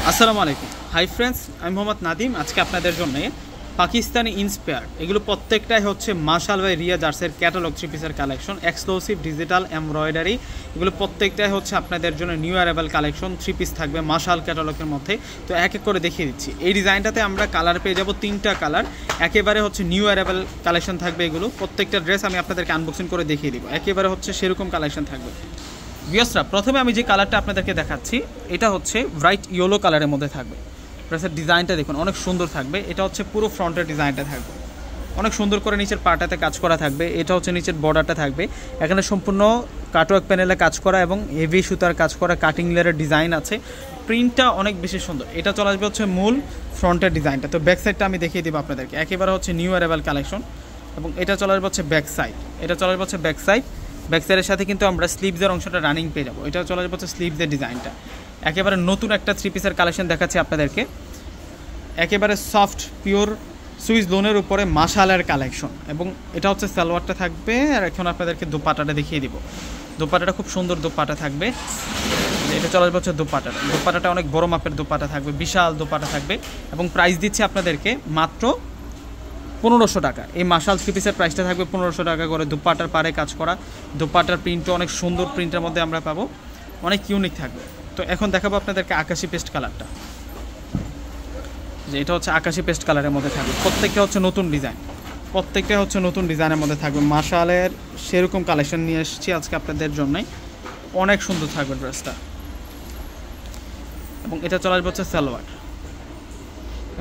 আসসালামু আলাইকুম। Hi friends, আমি মোহাম্মদ নাদিম। আজকে আপনাদের জন্য পাকিস্তানি ইন্সপায়ার এগুলো প্রত্যেকটাই হচ্ছে মাশাল বাই রিয়া জার্সের ক্যাটালগ থ্রি পিসের কালেকশন, এক্সক্লুসিভ ডিজিটাল এমব্রয়ডারি। এগুলো প্রত্যেকটাই হচ্ছে আপনাদের জন্য new arrival collection, three piece থাকবে মাশাল ক্যাটালগের মধ্যে। তো এক এক করে দেখিয়ে দিচ্ছি। এই ডিজাইনটাতে আমরা কালার পেয়ে যাব 3টা কালার, একেবারে হচ্ছে নিউ অ্যারাইভাল কালেকশন থাকবে। এগুলো প্রত্যেকটা ড্রেস আমি আপনাদেরকে আনবক্সিং করে দেখিয়ে দিব, একেবারে হচ্ছে সেরকম কালেকশন থাকবে। ভিউয়ার্সরা, প্রথমে আমি যে কালারটা আপনাদেরকে দেখাচ্ছি এটা হচ্ছে ব্রাইট ইয়েলো কালারের মধ্যে থাকবে। ড্রেসের ডিজাইনটা দেখুন, অনেক সুন্দর থাকবে। এটা হচ্ছে পুরো ফ্রন্টের ডিজাইনটা থাকবে, অনেক সুন্দর করে নিচের পাটাতে কাজ করা থাকবে। এটা হচ্ছে নিচের বর্ডারটা থাকবে, এখানে সম্পূর্ণ কাটওয়ার্ক প্যানেলে কাজ করা এবং হেভি সুতার কাজ করা কাটিং লেয়ারের ডিজাইন আছে। প্রিন্টটা অনেক বেশি সুন্দর। এটা চলে আসবে হচ্ছে মূল ফ্রন্টের ডিজাইনটা। তো ব্যাক সাইডটা আমি দেখিয়ে দেবো আপনাদেরকে, একেবারে হচ্ছে নিউ অ্যারাইভাল কালেকশন। এবং এটা চলে আসবে হচ্ছে ব্যাক সাইড, এটা চলে আসবে হচ্ছে ব্যাক সাইড। ব্যাক সাইডের সাথে কিন্তু আমরা স্লিভসের অংশটা রানিং পেয়ে যাবো। এটা চলে আসবে হচ্ছে স্লিভসের ডিজাইনটা। একেবারে নতুন একটা থ্রি পিসের কালেকশন দেখাচ্ছি আপনাদেরকে, একেবারে সফট পিওর সুইস লোনের উপরে মাশালের কালেকশন। এবং এটা হচ্ছে সালোয়ারটা থাকবে। আর এখন আপনাদেরকে দোপাটাটা দেখিয়ে দিব। দোপাটাটা খুব সুন্দর দোপাটা থাকবে। এটা চলে আসবে হচ্ছে দোপাটাটা অনেক বড় মাপের দোপাটা থাকবে, বিশাল দোপাটা থাকবে। এবং প্রাইস দিচ্ছি আপনাদেরকে মাত্র 1500 টাকা। এই মাশাল থ্রি পিসের প্রাইসটা থাকবে 1500 টাকা করে। দুপাটার পারে কাজ করা, দুপাটার প্রিন্টও অনেক সুন্দর প্রিন্টের মধ্যে আমরা পাবো, অনেক ইউনিক থাকবে। তো এখন দেখাবো আপনাদেরকে আকাশি পেস্ট কালারটা, যে এটা হচ্ছে আকাশি পেস্ট কালারের মধ্যে থাকবে। প্রত্যেকটা হচ্ছে নতুন ডিজাইন, প্রত্যেকটা হচ্ছে নতুন ডিজাইনের মধ্যে থাকবে। মাশালের সেরকম কালেকশন নিয়ে এসেছি আজকে আপনাদের জন্যই, অনেক সুন্দর থাকবে ড্রেসটা। এবং এটা চলে আসবে হচ্ছে সালোয়ার।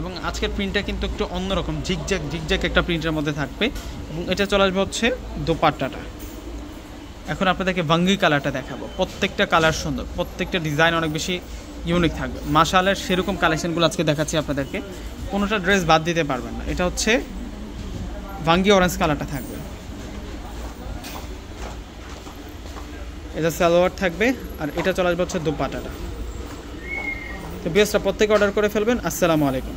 এবং আজকের প্রিন্টটা কিন্তু একটু অন্যরকম, ঝিকঝ্যাক একটা প্রিন্টের মধ্যে থাকবে। এবং এটা চলে আসবে হচ্ছে দোপাট্টাটা। এখন আপনাদেরকে ভাঙ্গি কালারটা দেখাবো। প্রত্যেকটা কালার সুন্দর, প্রত্যেকটা ডিজাইন অনেক বেশি ইউনিক থাকবে। মাশালের সেরকম কালেকশনগুলো আজকে দেখাচ্ছি আপনাদেরকে, কোনোটা ড্রেস বাদ দিতে পারবেন না। এটা হচ্ছে ভাঙ্গি অরেঞ্জ কালারটা থাকবে, এটা সালোয়ার থাকবে। আর এটা চলে আসবে হচ্ছে দোপাট্টাটা। তো ভিউয়ার্সরা, প্রত্যেকে অর্ডার করে ফেলবেন। আসসালামু আলাইকুম।